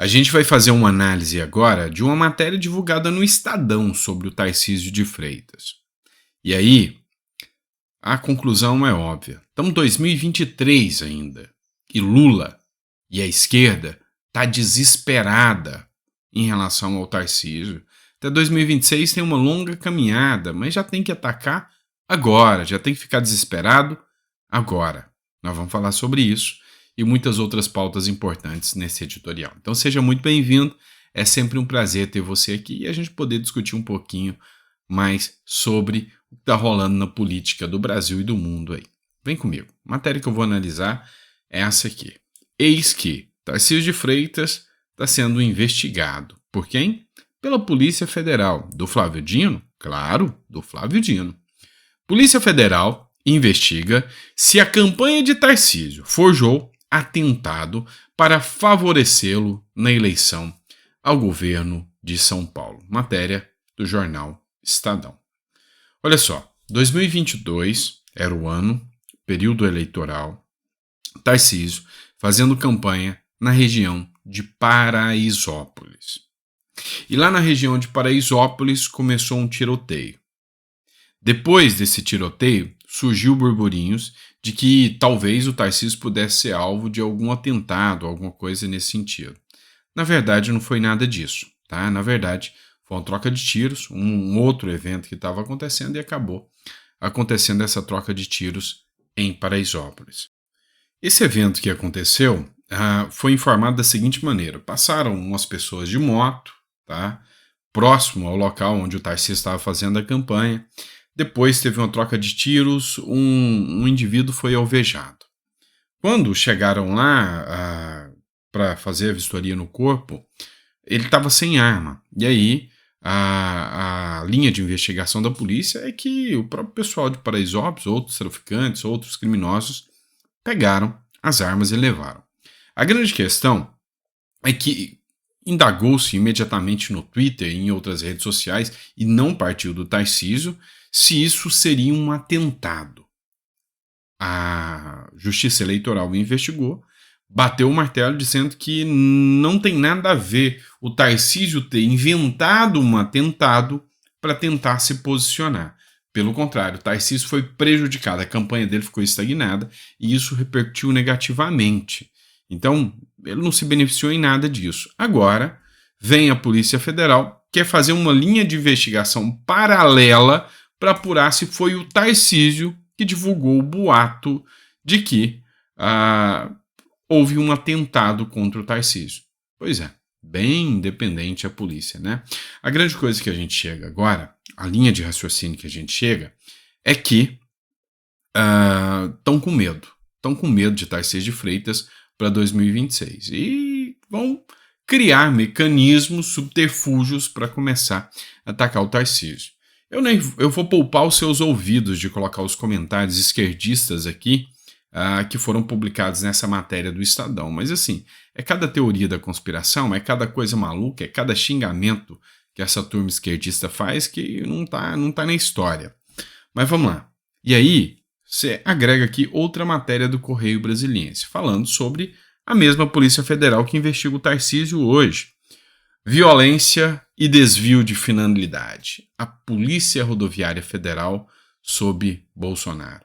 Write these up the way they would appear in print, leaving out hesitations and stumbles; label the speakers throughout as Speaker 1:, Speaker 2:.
Speaker 1: A gente vai fazer uma análise agora de uma matéria divulgada no Estadão sobre o Tarcísio de Freitas. E aí, a conclusão é óbvia. Estamos em 2023 ainda. E Lula e a esquerda está desesperada em relação ao Tarcísio. Até 2026 tem uma longa caminhada, mas já tem que atacar agora, já tem que ficar desesperado agora. Nós vamos falar sobre isso e muitas outras pautas importantes nesse editorial. Então seja muito bem-vindo, é sempre um prazer ter você aqui e a gente poder discutir um pouquinho mais sobre o que está rolando na política do Brasil e do mundo aí. Vem comigo, a matéria que eu vou analisar é essa aqui. Eis que Tarcísio de Freitas está sendo investigado. Por quem? Pela Polícia Federal. Do Flávio Dino? Claro, do Flávio Dino. Polícia Federal investiga se a campanha de Tarcísio forjou atentado para favorecê-lo na eleição ao governo de São Paulo. Matéria do jornal Estadão. Olha só, 2022 era o ano, período eleitoral, Tarcísio fazendo campanha na região de Paraisópolis. E lá na região de Paraisópolis começou um tiroteio. Depois desse tiroteio, surgiu burburinhos de que talvez o Tarcísio pudesse ser alvo de algum atentado, alguma coisa nesse sentido. Na verdade, não foi nada disso, tá? Na verdade, foi uma troca de tiros, um outro evento que estava acontecendo e acabou acontecendo essa troca de tiros em Paraisópolis. Esse evento que aconteceu foi informado da seguinte maneira: passaram umas pessoas de moto, tá? Próximo ao local onde o Tarcísio estava fazendo a campanha. Depois teve uma troca de tiros, um indivíduo foi alvejado. Quando chegaram lá para fazer a vistoria no corpo, ele estava sem arma. E aí a linha de investigação da polícia é que o próprio pessoal de Paraisópolis, outros traficantes, outros criminosos, pegaram as armas e levaram. A grande questão é que indagou-se imediatamente no Twitter e em outras redes sociais, e não partiu do Tarcísio, se isso seria um atentado. A Justiça Eleitoral investigou, bateu o martelo dizendo que não tem nada a ver o Tarcísio ter inventado um atentado para tentar se posicionar. Pelo contrário, o Tarcísio foi prejudicado, a campanha dele ficou estagnada e isso repercutiu negativamente. Então, ele não se beneficiou em nada disso. Agora, vem a Polícia Federal, quer fazer uma linha de investigação paralela para apurar se foi o Tarcísio que divulgou o boato de que houve um atentado contra o Tarcísio. Pois é, bem independente a polícia, né? A grande coisa que a gente chega agora, a linha de raciocínio que a gente chega, é que estão com medo. Estão com medo de Tarcísio de Freitas para 2026. E vão criar mecanismos, subterfúgios para começar a atacar o Tarcísio. Eu vou poupar os seus ouvidos de colocar os comentários esquerdistas aqui que foram publicados nessa matéria do Estadão. Mas assim, é cada teoria da conspiração, é cada coisa maluca, é cada xingamento que essa turma esquerdista faz que não tá na história. Mas vamos lá. E aí, você agrega aqui outra matéria do Correio Brasiliense, falando sobre a mesma Polícia Federal que investiga o Tarcísio hoje. Violência e desvio de finalidade. A Polícia Rodoviária Federal sob Bolsonaro.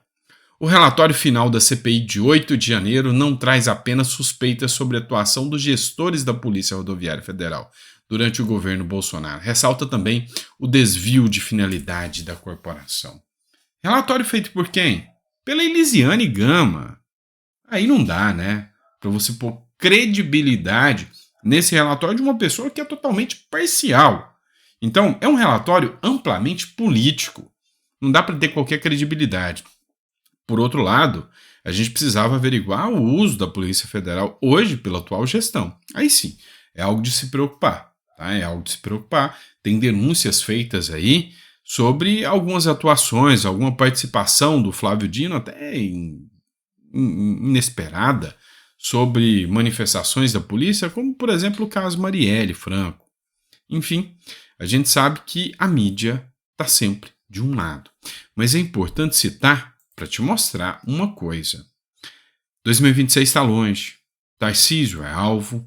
Speaker 1: O relatório final da CPI de 8 de janeiro não traz apenas suspeitas sobre a atuação dos gestores da Polícia Rodoviária Federal durante o governo Bolsonaro. Ressalta também o desvio de finalidade da corporação. Relatório feito por quem? Pela Elisiane Gama. Aí não dá, né? Para você pôr credibilidade nesse relatório de uma pessoa que é totalmente parcial. Então, é um relatório amplamente político. Não dá para ter qualquer credibilidade. Por outro lado, a gente precisava averiguar o uso da Polícia Federal hoje pela atual gestão. Aí sim, é algo de se preocupar. Tá? É algo de se preocupar. Tem denúncias feitas aí sobre algumas atuações, alguma participação do Flávio Dino, até inesperada, sobre manifestações da polícia, como, por exemplo, o caso Marielle Franco. Enfim, a gente sabe que a mídia está sempre de um lado. Mas é importante citar para te mostrar uma coisa. 2026 está longe. Tarcísio é alvo.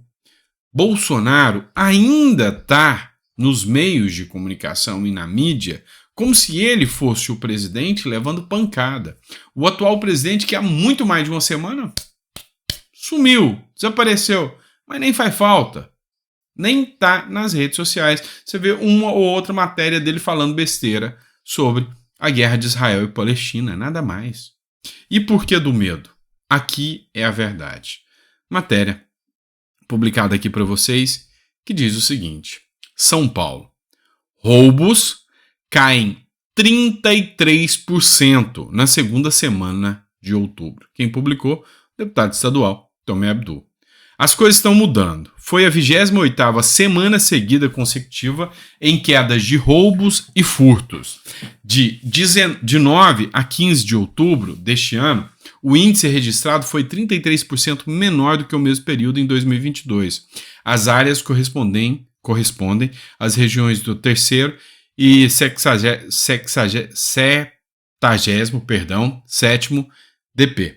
Speaker 1: Bolsonaro ainda está nos meios de comunicação e na mídia como se ele fosse o presidente levando pancada. O atual presidente, que há muito mais de uma semana, sumiu, desapareceu, mas nem faz falta. Nem tá nas redes sociais. Você vê uma ou outra matéria dele falando besteira sobre a guerra de Israel e Palestina, nada mais. E por que do medo? Aqui é a verdade. Matéria publicada aqui para vocês que diz o seguinte: São Paulo. Roubos caem 33% na segunda semana de outubro. Quem publicou? O deputado estadual Tomé Abdul. As coisas estão mudando. Foi a 28ª semana seguida consecutiva em quedas de roubos e furtos. De 9 a 15 de outubro deste ano, o índice registrado foi 33% menor do que o mesmo período em 2022. As áreas correspondem às regiões do 3º e 7º DP.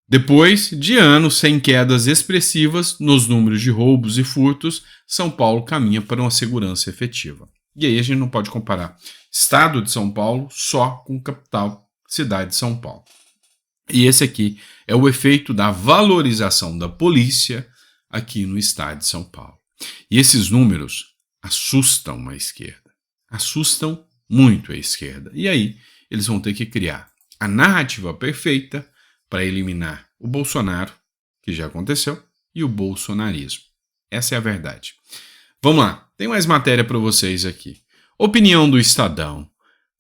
Speaker 1: Depois de anos sem quedas expressivas nos números de roubos e furtos, São Paulo caminha para uma segurança efetiva. E aí a gente não pode comparar estado de São Paulo só com capital, cidade de São Paulo. E esse aqui é o efeito da valorização da polícia aqui no estado de São Paulo. E esses números assustam a esquerda, assustam muito a esquerda. E aí eles vão ter que criar a narrativa perfeita para eliminar o Bolsonaro, que já aconteceu, e o bolsonarismo. Essa é a verdade. Vamos lá, tem mais matéria para vocês aqui. Opinião do Estadão,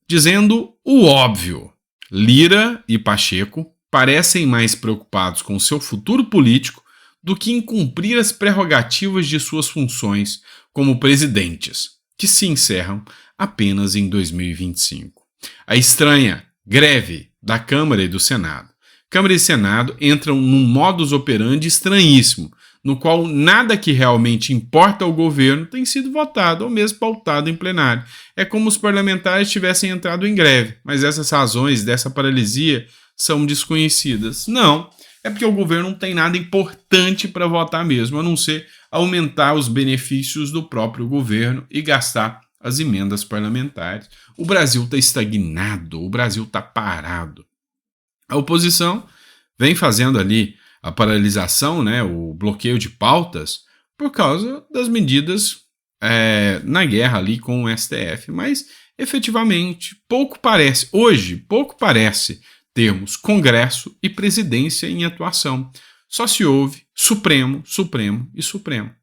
Speaker 1: dizendo o óbvio. Lira e Pacheco parecem mais preocupados com seu futuro político do que em cumprir as prerrogativas de suas funções como presidentes, que se encerram apenas em 2025. A estranha greve da Câmara e do Senado. Câmara e Senado entram num modus operandi estranhíssimo, no qual nada que realmente importa ao governo tem sido votado ou mesmo pautado em plenário. É como os parlamentares tivessem entrado em greve, mas essas razões dessa paralisia são desconhecidas. Não, é porque o governo não tem nada importante para votar mesmo, a não ser aumentar os benefícios do próprio governo e gastar as emendas parlamentares. O Brasil está estagnado, o Brasil está parado. A oposição vem fazendo ali a paralisação, né, o bloqueio de pautas, por causa das medidas na guerra ali com o STF. Mas, efetivamente, pouco parece termos Congresso e presidência em atuação. Só se houve Supremo, Supremo e Supremo,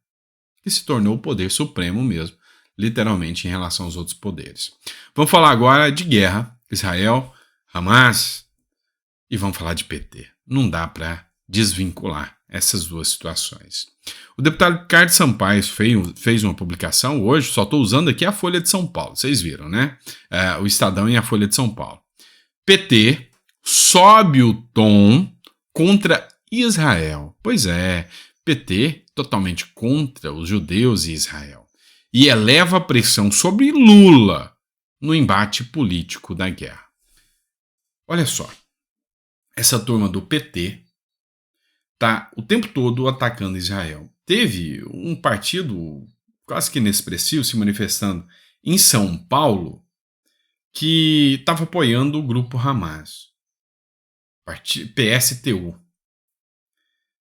Speaker 1: que se tornou o poder supremo mesmo, literalmente em relação aos outros poderes. Vamos falar agora de guerra, Israel, Hamas, e vamos falar de PT. Não dá para desvincular essas duas situações. O deputado Ricardo Sampaio fez uma publicação hoje, só estou usando aqui a Folha de São Paulo, vocês viram, né? O Estadão e a Folha de São Paulo. PT sobe o tom contra Israel. Pois é, PT totalmente contra os judeus e Israel. E eleva a pressão sobre Lula no embate político da guerra. Olha só. Essa turma do PT está o tempo todo atacando Israel. Teve um partido quase que inexpressivo se manifestando em São Paulo que estava apoiando o grupo Hamas, PSTU.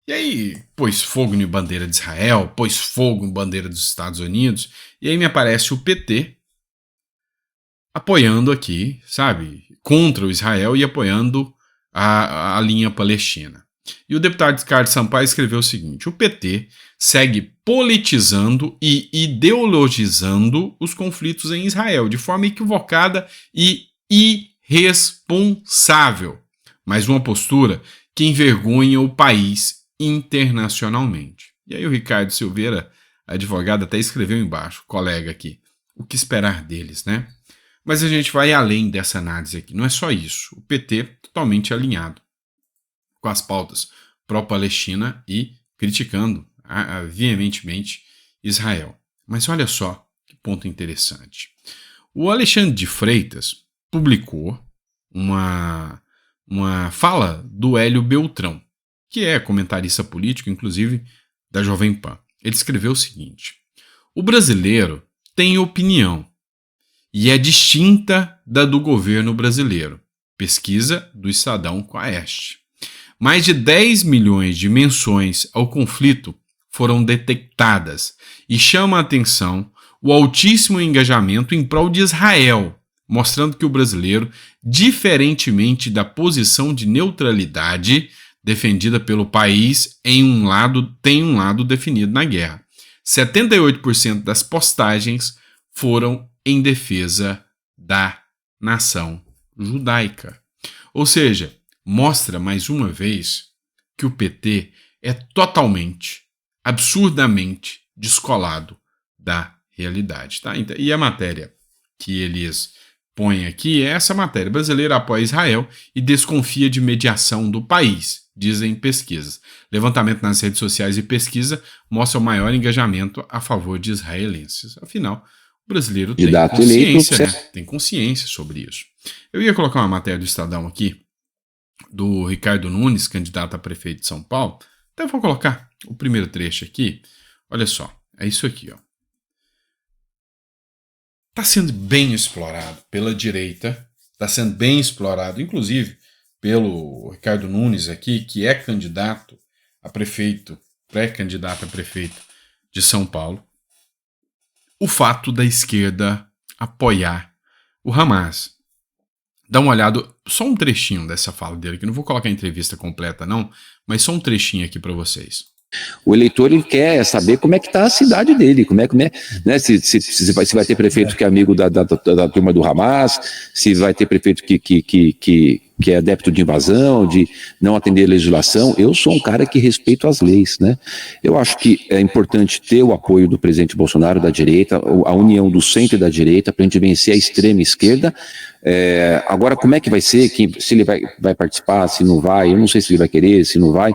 Speaker 1: E aí pôs fogo em bandeira de Israel, pôs fogo em bandeira dos Estados Unidos, e aí me aparece o PT apoiando aqui, sabe, contra o Israel e apoiando a linha palestina. E o deputado Ricardo Sampaio escreveu o seguinte: o PT segue politizando e ideologizando os conflitos em Israel de forma equivocada e irresponsável, mas uma postura que envergonha o país internacionalmente. E aí o Ricardo Silveira, advogado, até escreveu embaixo, colega aqui, o que esperar deles, né? Mas a gente vai além dessa análise aqui. Não é só isso. O PT totalmente alinhado com as pautas pró-Palestina e criticando veementemente Israel. Mas olha só que ponto interessante. O Alexandre de Freitas publicou uma fala do Hélio Beltrão, que é comentarista político, inclusive da Jovem Pan. ele escreveu o seguinte: o brasileiro tem opinião e é distinta da do governo brasileiro. Pesquisa do Estadão Quaest. Mais de 10 milhões de menções ao conflito foram detectadas e chama a atenção o altíssimo engajamento em prol de Israel, mostrando que o brasileiro, diferentemente da posição de neutralidade defendida pelo país, tem um lado definido na guerra. 78% das postagens foram em defesa da nação judaica. Ou seja, mostra mais uma vez que o PT é totalmente, absurdamente descolado da realidade. Tá? E a matéria que eles põem aqui é essa matéria: brasileiro apoia Israel e desconfia de mediação do país, dizem pesquisas. Levantamento nas redes sociais e pesquisa mostra o maior engajamento a favor de israelenses. Afinal, o brasileiro tem consciência, né? Tem consciência sobre isso. Eu ia colocar uma matéria do Estadão aqui, do Ricardo Nunes, candidato a prefeito de São Paulo. Até vou colocar o primeiro trecho aqui. Olha só, é isso aqui, ó. Está sendo bem explorado pela direita, está sendo bem explorado, inclusive, pelo Ricardo Nunes aqui, que é candidato a prefeito, pré-candidato a prefeito de São Paulo, o fato da esquerda apoiar o Hamas. Dá uma olhada, só um trechinho dessa fala dele, que não vou colocar a entrevista completa não, mas só um trechinho aqui para vocês.
Speaker 2: O eleitor, ele quer saber como é que está a cidade dele, como é, né, se vai ter prefeito que é amigo da turma do Hamas, se vai ter prefeito que é adepto de invasão, de não atender a legislação. Eu sou um cara que respeito as leis, né? Eu acho que é importante ter o apoio do presidente Bolsonaro, da direita, a união do centro e da direita, para a gente vencer a extrema esquerda. Agora, como é que vai ser, se ele vai participar, se não vai, eu não sei se ele vai querer, se não vai.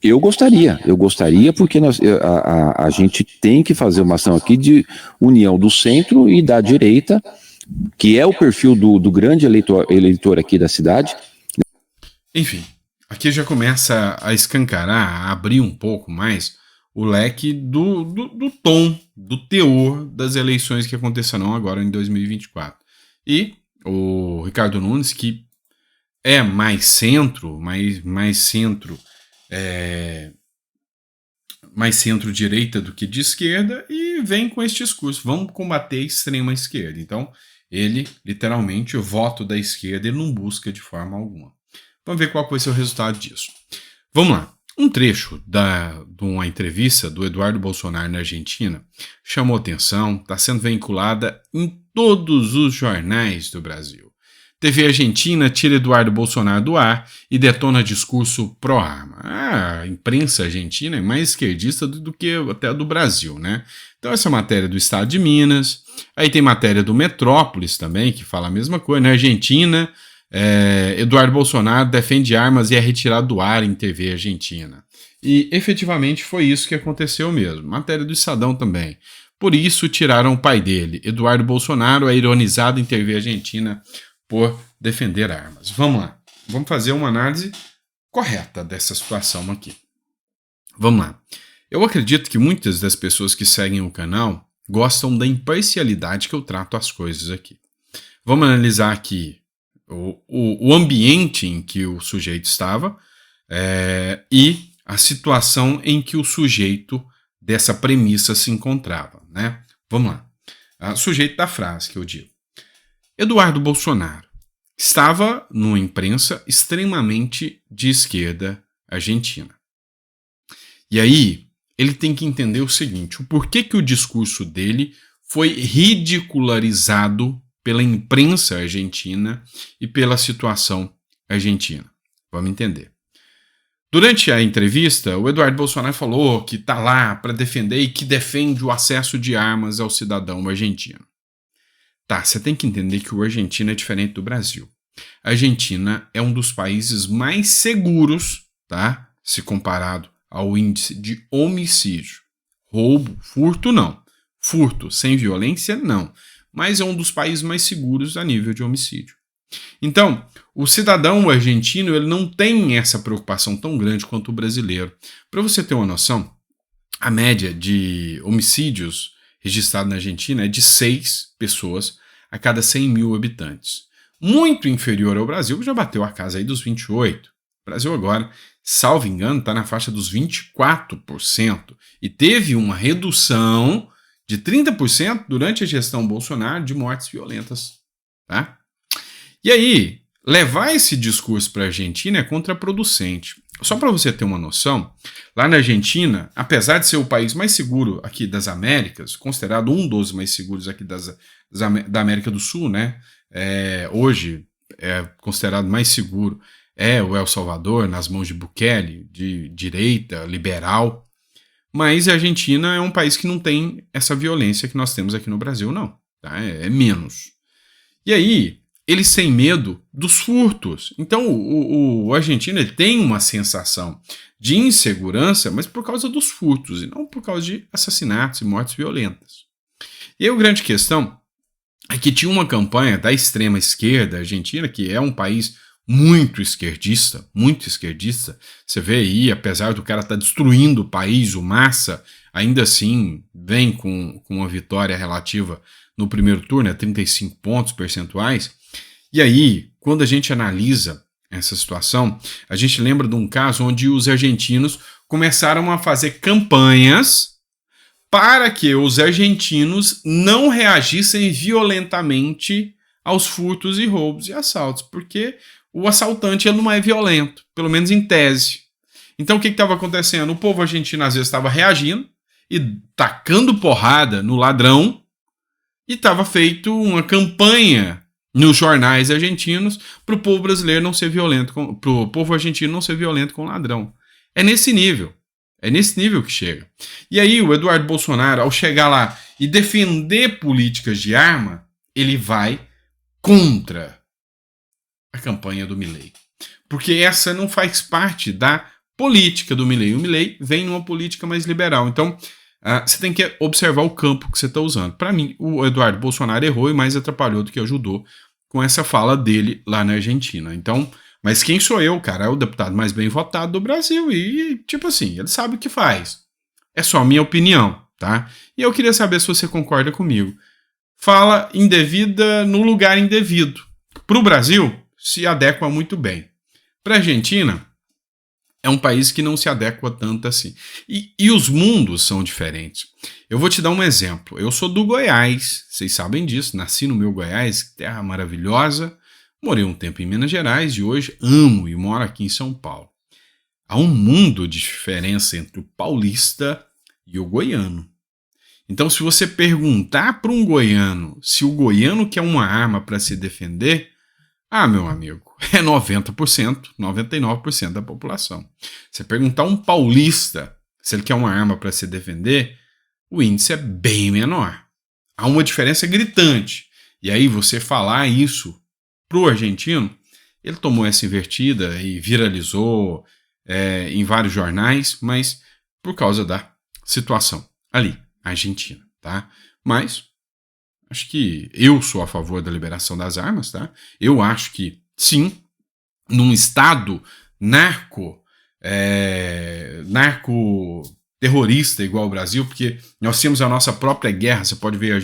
Speaker 2: Eu gostaria porque a gente tem que fazer uma ação aqui de união do centro e da direita, que é o perfil do grande eleitor aqui da cidade.
Speaker 1: Enfim, aqui já começa a escancarar, a abrir um pouco mais o leque do tom, do teor das eleições que acontecerão agora em 2024. E o Ricardo Nunes, que é mais centro-direita do que de esquerda, e vem com esse discurso: vamos combater a extrema esquerda. Então, ele, literalmente, o voto da esquerda, ele não busca de forma alguma. Vamos ver qual vai ser o resultado disso. Vamos lá. Um trecho de uma entrevista do Eduardo Bolsonaro na Argentina chamou atenção, está sendo vinculada em todos os jornais do Brasil. TV Argentina tira Eduardo Bolsonaro do ar e detona discurso pró-arma. A imprensa argentina é mais esquerdista do que até a do Brasil, né? Então essa matéria do Estado de Minas, aí tem matéria do Metrópolis também, que fala a mesma coisa. Na Argentina, Eduardo Bolsonaro defende armas e é retirado do ar em TV Argentina. E efetivamente foi isso que aconteceu mesmo. Matéria do Estadão também. Por isso tiraram o pai dele. Eduardo Bolsonaro é ironizado em TV Argentina por defender armas. Vamos lá. Vamos fazer uma análise correta dessa situação aqui. Vamos lá. Eu acredito que muitas das pessoas que seguem o canal gostam da imparcialidade que eu trato as coisas aqui. Vamos analisar aqui o ambiente em que o sujeito estava e a situação em que o sujeito dessa premissa se encontrava, né? Vamos lá. O sujeito da frase que eu digo. Eduardo Bolsonaro estava numa imprensa extremamente de esquerda argentina. E aí, ele tem que entender o seguinte: o porquê que o discurso dele foi ridicularizado pela imprensa argentina e pela situação argentina. Vamos entender. Durante a entrevista, o Eduardo Bolsonaro falou que está lá para defender e que defende o acesso de armas ao cidadão argentino. Tá, você tem que entender que o Argentina é diferente do Brasil. A Argentina é um dos países mais seguros, tá? Se comparado ao índice de homicídio. Roubo, furto não. Furto sem violência não. Mas é um dos países mais seguros a nível de homicídio. Então, o cidadão argentino, ele não tem essa preocupação tão grande quanto o brasileiro. Para você ter uma noção, a média de homicídios registrados na Argentina é de 6 pessoas a cada 100 mil habitantes. Muito inferior ao Brasil, que já bateu a casa aí dos 28. O Brasil agora, salvo engano, está na faixa dos 24% e teve uma redução de 30% durante a gestão Bolsonaro de mortes violentas. Tá? E aí, levar esse discurso para a Argentina é contraproducente. Só para você ter uma noção, lá na Argentina, apesar de ser o país mais seguro aqui das Américas, considerado um dos mais seguros aqui da América do Sul, né? Hoje é considerado mais seguro o El Salvador, nas mãos de Bukele, de direita, liberal. Mas a Argentina é um país que não tem essa violência que nós temos aqui no Brasil, não. Tá? É menos. E aí, eles têm medo dos furtos. Então, o argentino ele tem uma sensação de insegurança, mas por causa dos furtos, e não por causa de assassinatos e mortes violentas. E aí, a grande questão é que tinha uma campanha da extrema esquerda argentina, que é um país muito esquerdista. Você vê aí, apesar do cara estar destruindo o país, o Massa, ainda assim vem com uma vitória relativa no primeiro turno, 35 pontos percentuais. E aí, quando a gente analisa essa situação, a gente lembra de um caso onde os argentinos começaram a fazer campanhas para que os argentinos não reagissem violentamente aos furtos e roubos e assaltos, porque o assaltante ele não é violento, pelo menos em tese. Então o que estava acontecendo? O povo argentino às vezes estava reagindo e tacando porrada no ladrão, e estava feito uma campanha nos jornais argentinos para o povo brasileiro não ser violento, para o povo argentino não ser violento com o ladrão. É nesse nível que chega. E aí o Eduardo Bolsonaro, ao chegar lá e defender políticas de arma, ele vai contra a campanha do Milei. Porque essa não faz parte da política do Milei. O Milei vem numa política mais liberal. Então, você tem que observar o campo que você está usando. Para mim, o Eduardo Bolsonaro errou e mais atrapalhou do que ajudou com essa fala dele lá na Argentina. Então, mas quem sou eu, cara? É o deputado mais bem votado do Brasil e, tipo assim, ele sabe o que faz. É só a minha opinião, tá? E eu queria saber se você concorda comigo. Fala indevida no lugar indevido. Para o Brasil, se adequa muito bem. Para a Argentina, é um país que não se adequa tanto assim. E os mundos são diferentes. Eu vou te dar um exemplo. Eu sou do Goiás, vocês sabem disso. Nasci no meu Goiás, terra maravilhosa. Morei um tempo em Minas Gerais e hoje amo e moro aqui em São Paulo. Há um mundo de diferença entre o paulista e o goiano. Então, se você perguntar para um goiano se o goiano quer uma arma para se defender, meu amigo, é 90%, 99% da população. Se perguntar a um paulista se ele quer uma arma para se defender, o índice é bem menor. Há uma diferença gritante. E aí você falar isso pro argentino, ele tomou essa invertida e viralizou em vários jornais, mas por causa da situação ali, Argentina, tá? Mas acho que eu sou a favor da liberação das armas, tá? Eu acho que, sim, num estado narco-terrorista igual o Brasil, porque nós temos a nossa própria guerra, você pode ver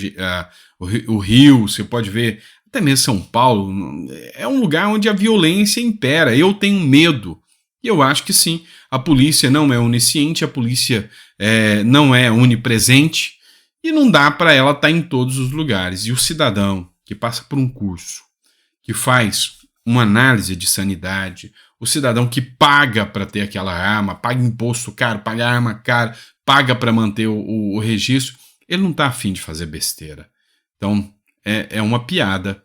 Speaker 1: o Rio, você pode ver até mesmo São Paulo, é um lugar onde a violência impera. Eu tenho medo. E eu acho que sim, a polícia não é onisciente, a polícia não é onipresente, e não dá para ela estar em todos os lugares. E o cidadão que passa por um curso, que faz uma análise de sanidade, o cidadão que paga para ter aquela arma, paga imposto caro, paga arma cara, paga para manter o registro, ele não está afim de fazer besteira. Então, é uma piada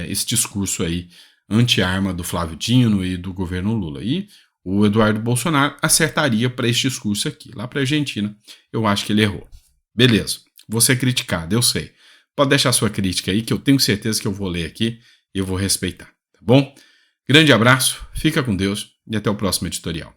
Speaker 1: esse discurso aí anti-arma do Flávio Dino e do governo Lula. E o Eduardo Bolsonaro acertaria para esse discurso aqui. Lá para a Argentina, eu acho que ele errou. Beleza, vou ser criticado, eu sei. Pode deixar sua crítica aí, que eu tenho certeza que eu vou ler aqui e eu vou respeitar, tá bom? Grande abraço, fica com Deus e até o próximo editorial.